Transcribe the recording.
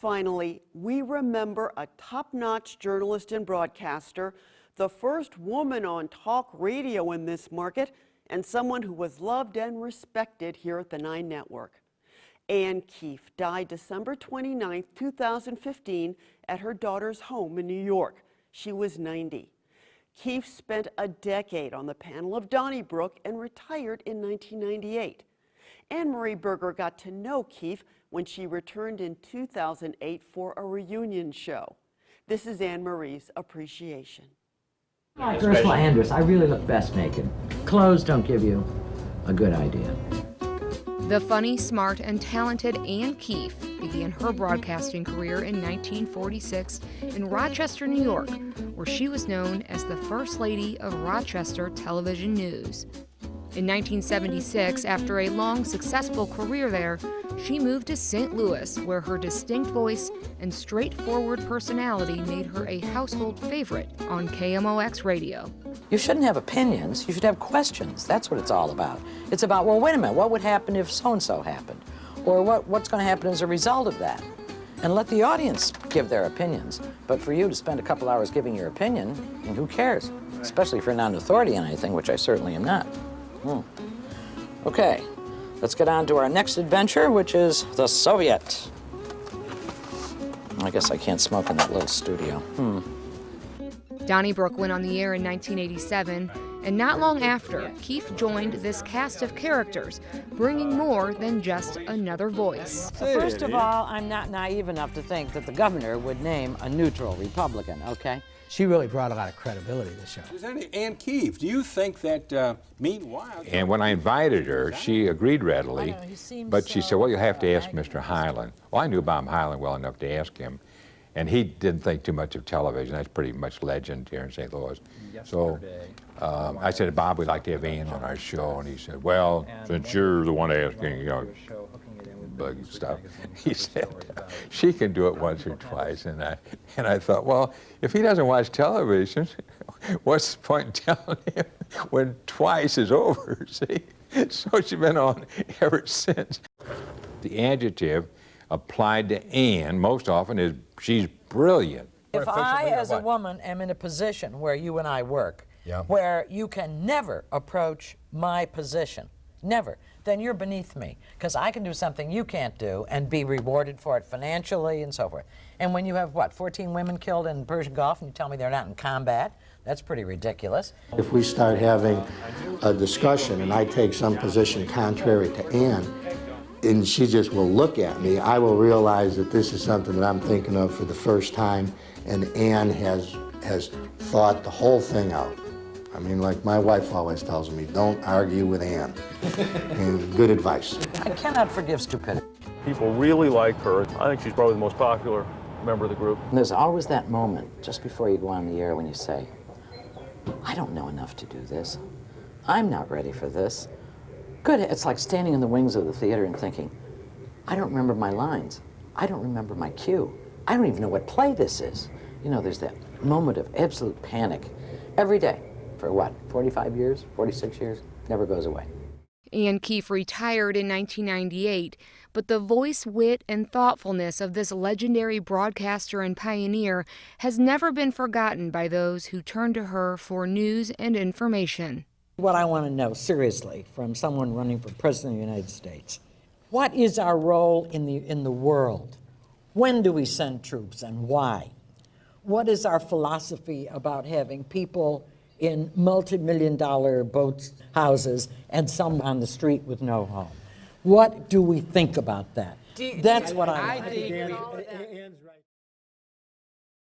Finally, we remember a top-notch journalist and broadcaster, the first woman on talk radio in this market, and someone who was loved and respected here at the 9 Network. Anne Keefe died December 29, 2015, at her daughter's home in New York. She was 90. Keefe spent a decade on the panel of Donnybrook and retired in 1998. Anne-Marie Berger got to know Keefe when she returned in 2008 for a reunion show. This is Anne-Marie's appreciation. Like Ursula Andress, I really look best naked. Clothes don't give you a good idea. The funny, smart, and talented Anne Keefe began her broadcasting career in 1946 in Rochester, New York, where she was known as the First Lady of Rochester Television News. In 1976, after a long, successful career there, she moved to St. Louis, where her distinct voice and straightforward personality made her a household favorite on KMOX radio. You shouldn't have opinions, you should have questions. That's what it's all about. It's about, well, wait a minute, what would happen if so-and-so happened? Or what's going to happen as a result of that? And let the audience give their opinions. But for you to spend a couple hours giving your opinion, and who cares? Especially if you're not an authority on anything, which I certainly am not. Okay, let's get on to our next adventure, which is the Soviet. I guess I can't smoke in that little studio. Donnybrook went on the air in 1987, and not long after, Keefe joined this cast of characters, bringing more than just another voice. First of all, I'm not naive enough to think that the governor would name a neutral Republican, okay? She really brought a lot of credibility to the show. Anne Keefe, do you think that, meanwhile... And when I invited her, she agreed readily, but she said, well, you'll have to ask Mr. Hyland. Well, I knew Bob Hyland well enough to ask him, and he didn't think too much of television. That's pretty much legend here in St. Louis. So I said, Bob, we'd like to have Anne on our show, and he said, well, since you're the one asking, you know, bug stuff. He said, she can do it once or twice. And I thought, well, if he doesn't watch television, what's the point in telling him when twice is over, see? So she's been on ever since. The adjective applied to Anne most often is she's brilliant. If I, as a woman, am in a position where you and I work, where you can never approach my position, never, then you're beneath me, because I can do something you can't do and be rewarded for it financially and so forth. And when you have, what, 14 women killed in Persian Gulf and you tell me they're not in combat, that's pretty ridiculous. If we start having a discussion and I take some position contrary to Anne, and she just will look at me, I will realize that this is something that I'm thinking of for the first time, and Anne has thought the whole thing out. I mean, like my wife always tells me, don't argue with Anne. And good advice. I cannot forgive stupidity. People really like her. I think she's probably the most popular member of the group. And there's always that moment just before you go on the air when you say, I don't know enough to do this. I'm not ready for this. Good, it's like standing in the wings of the theater and thinking, I don't remember my lines. I don't remember my cue. I don't even know what play this is. You know, there's that moment of absolute panic every day. For what, 45 years, 46 years, never goes away. Anne Keefe retired in 1998, but the voice, wit, and thoughtfulness of this legendary broadcaster and pioneer has never been forgotten by those who turn to her for news and information. What I want to know, seriously, from someone running for President of the United States, what is our role in the world? When do we send troops and why? What is our philosophy about having people in multi-million-dollar boat houses and some on the street with no home? What do we think about that? That's what I think.